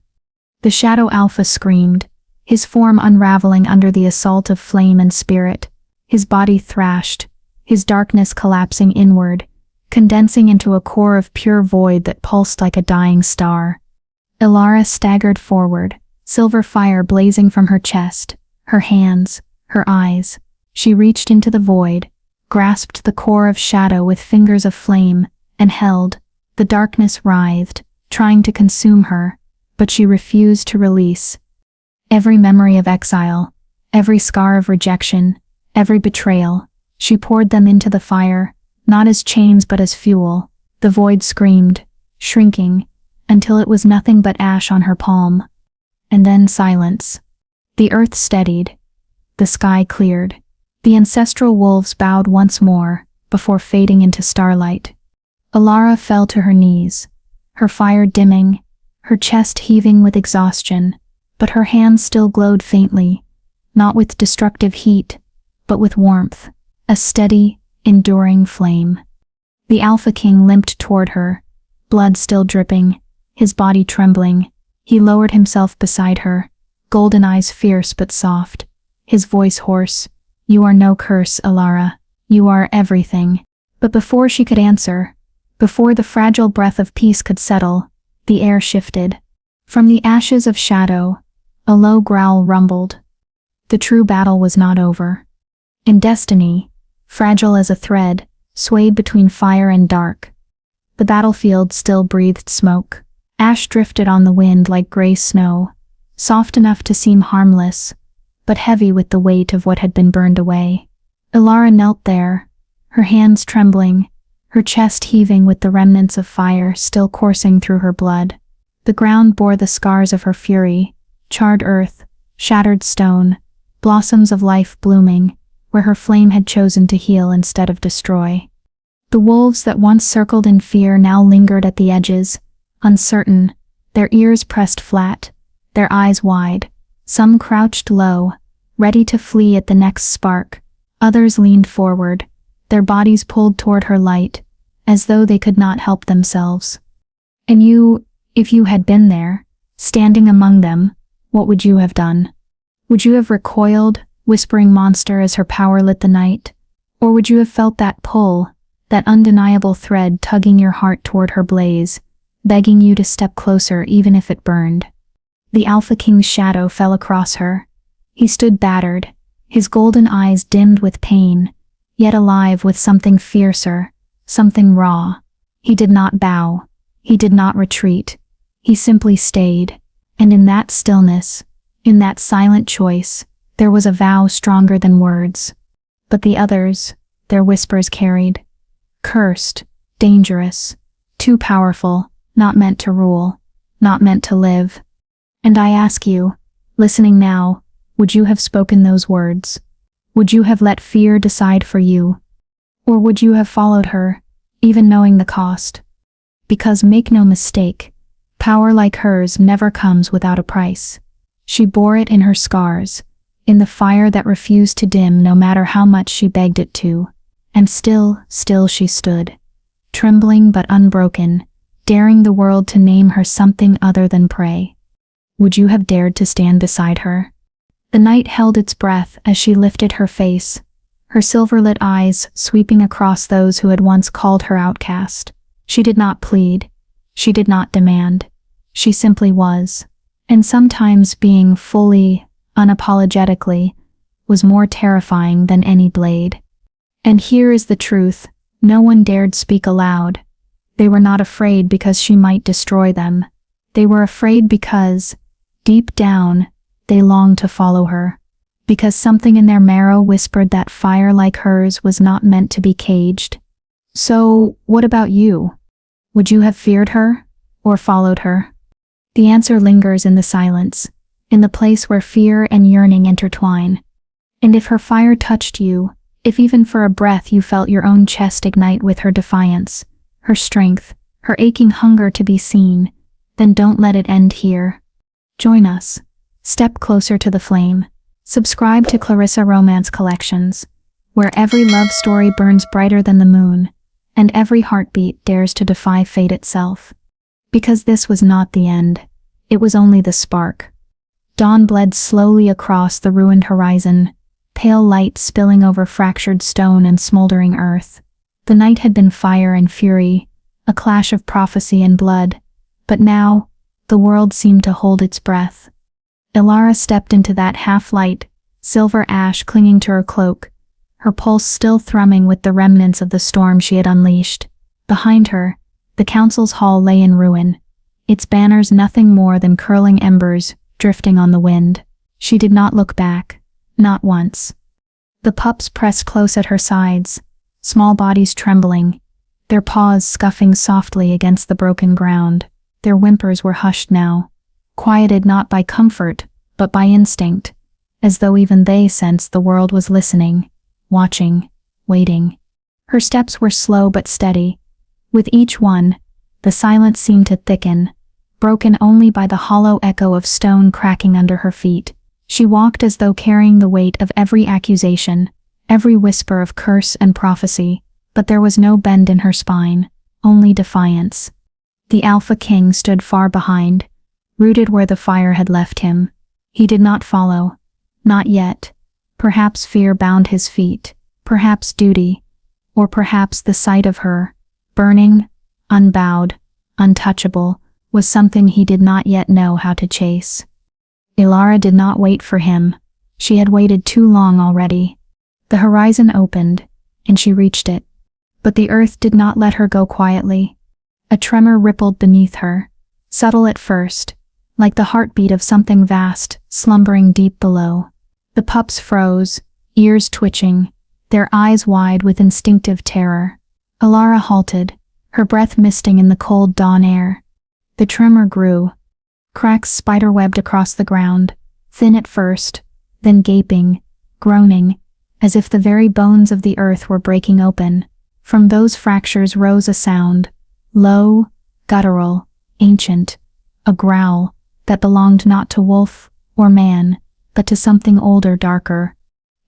The shadow Alpha screamed, his form unraveling under the assault of flame and spirit. His body thrashed, his darkness collapsing inward, condensing into a core of pure void that pulsed like a dying star. Ilara staggered forward, silver fire blazing from her chest, her hands, her eyes. She reached into the void, grasped the core of shadow with fingers of flame, and held. The darkness writhed, trying to consume her, but she refused to release. Every memory of exile, every scar of rejection, every betrayal, she poured them into the fire, not as chains but as fuel. The void screamed, shrinking, until it was nothing but ash on her palm. And then silence. The earth steadied. The sky cleared. The ancestral wolves bowed once more, before fading into starlight. Ilara fell to her knees, her fire dimming, her chest heaving with exhaustion, but her hands still glowed faintly, not with destructive heat, but with warmth, a steady, enduring flame. The Alpha King limped toward her, blood still dripping, his body trembling. He lowered himself beside her, golden eyes fierce but soft, his voice hoarse. "You are no curse, Ilara. You are everything." But before she could answer, before the fragile breath of peace could settle, the air shifted. From the ashes of shadow, a low growl rumbled. The true battle was not over. In destiny, fragile as a thread, swayed between fire and dark. The battlefield still breathed smoke. Ash drifted on the wind like gray snow, soft enough to seem harmless, but heavy with the weight of what had been burned away. Ilara knelt there, her hands trembling, her chest heaving with the remnants of fire still coursing through her blood. The ground bore the scars of her fury, charred earth, shattered stone, blossoms of life blooming, where her flame had chosen to heal instead of destroy. The wolves that once circled in fear now lingered at the edges, uncertain, their ears pressed flat, their eyes wide. Some crouched low, ready to flee at the next spark. Others leaned forward, their bodies pulled toward her light, as though they could not help themselves. And you, if you had been there, standing among them, what would you have done? Would you have recoiled, whispering monster as her power lit the night? Or would you have felt that pull, that undeniable thread tugging your heart toward her blaze, begging you to step closer even if it burned? The Alpha King's shadow fell across her. He stood battered, his golden eyes dimmed with pain, yet alive with something fiercer, something raw. He did not bow. He did not retreat. He simply stayed. And in that stillness, in that silent choice, there was a vow stronger than words. But the others, their whispers carried. Cursed, dangerous, too powerful, not meant to rule, not meant to live. And I ask you, listening now, would you have spoken those words? Would you have let fear decide for you? Or would you have followed her, even knowing the cost? Because make no mistake, power like hers never comes without a price. She bore it in her scars, in the fire that refused to dim no matter how much she begged it to. And still she stood, trembling but unbroken, daring the world to name her something other than prey. Would you have dared to stand beside her? The night held its breath as she lifted her face, her silver-lit eyes sweeping across those who had once called her outcast. She did not plead. She did not demand. She simply was. And sometimes being fully, unapologetically, was more terrifying than any blade. And here is the truth. No one dared speak aloud. They were not afraid because she might destroy them. They were afraid because, deep down, they longed to follow her. Because something in their marrow whispered that fire like hers was not meant to be caged. So, what about you? Would you have feared her, or followed her? The answer lingers in the silence, in the place where fear and yearning intertwine. And if her fire touched you, if even for a breath you felt your own chest ignite with her defiance, her strength, her aching hunger to be seen, then don't let it end here. Join us. Step closer to the flame. Subscribe to Clarissa Romance Collections, where every love story burns brighter than the moon, and every heartbeat dares to defy fate itself. Because this was not the end. It was only the spark. Dawn bled slowly across the ruined horizon, pale light spilling over fractured stone and smoldering earth. The night had been fire and fury, a clash of prophecy and blood, but now, the world seemed to hold its breath. Ilara stepped into that half-light, silver ash clinging to her cloak, her pulse still thrumming with the remnants of the storm she had unleashed. Behind her, the council's hall lay in ruin, its banners nothing more than curling embers drifting on the wind. She did not look back, not once. The pups pressed close at her sides, small bodies trembling, their paws scuffing softly against the broken ground. Their whimpers were hushed now, quieted not by comfort, but by instinct, as though even they sensed the world was listening, watching, waiting. Her steps were slow but steady. With each one, the silence seemed to thicken, broken only by the hollow echo of stone cracking under her feet. She walked as though carrying the weight of every accusation, every whisper of curse and prophecy, but there was no bend in her spine, only defiance. The Alpha King stood far behind, rooted where the fire had left him. He did not follow. Not yet. Perhaps fear bound his feet, perhaps duty, or perhaps the sight of her, burning, unbowed, untouchable, was something he did not yet know how to chase. Ilara did not wait for him. She had waited too long already. The horizon opened, and she reached it. But the earth did not let her go quietly. A tremor rippled beneath her, subtle at first, like the heartbeat of something vast, slumbering deep below. The pups froze, ears twitching, their eyes wide with instinctive terror. Alara halted, her breath misting in the cold dawn air. The tremor grew. Cracks spiderwebbed across the ground, thin at first, then gaping, groaning, as if the very bones of the earth were breaking open. From those fractures rose a sound, low, guttural, ancient, a growl that belonged not to wolf or man, but to something older, darker.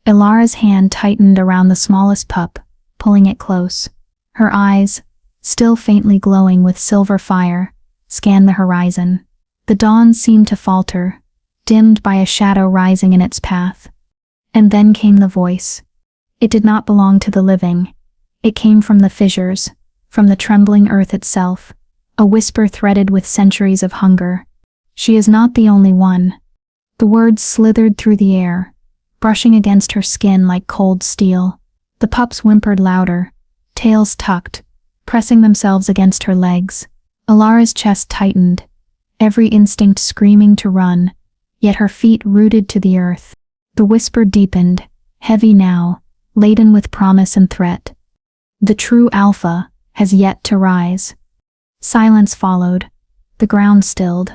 Ilara's hand tightened around the smallest pup, pulling it close. Her eyes, still faintly glowing with silver fire, scanned the horizon. The dawn seemed to falter, dimmed by a shadow rising in its path. And then came the voice. It did not belong to the living. It came from the fissures, from the trembling earth itself, a whisper threaded with centuries of hunger. She is not the only one. The words slithered through the air, brushing against her skin like cold steel. The pups whimpered louder, tails tucked, pressing themselves against her legs. Alara's chest tightened, every instinct screaming to run, yet her feet rooted to the earth. The whisper deepened, heavy now, laden with promise and threat. The true alpha has yet to rise. Silence followed. The ground stilled.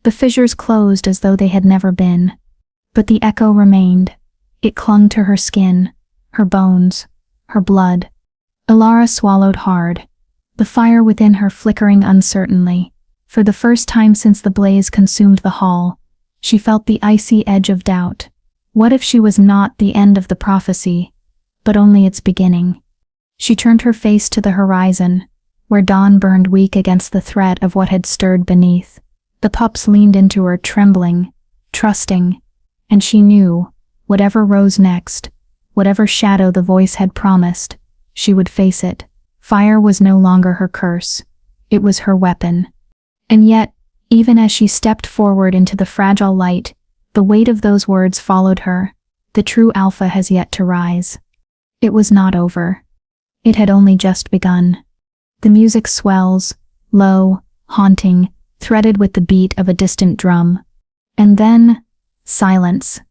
The fissures closed as though they had never been. But the echo remained. It clung to her skin, her bones, her blood. Alara swallowed hard, the fire within her flickering uncertainly. For the first time since the blaze consumed the hall, she felt the icy edge of doubt. What if she was not the end of the prophecy, but only its beginning? She turned her face to the horizon, where dawn burned weak against the threat of what had stirred beneath. The pups leaned into her, trembling, trusting, and she knew, whatever rose next, whatever shadow the voice had promised, she would face it. Fire was no longer her curse. It was her weapon. And yet, even as she stepped forward into the fragile light, the weight of those words followed her. The true alpha has yet to rise. It was not over. It had only just begun. The music swells, low, haunting, threaded with the beat of a distant drum. And then, silence.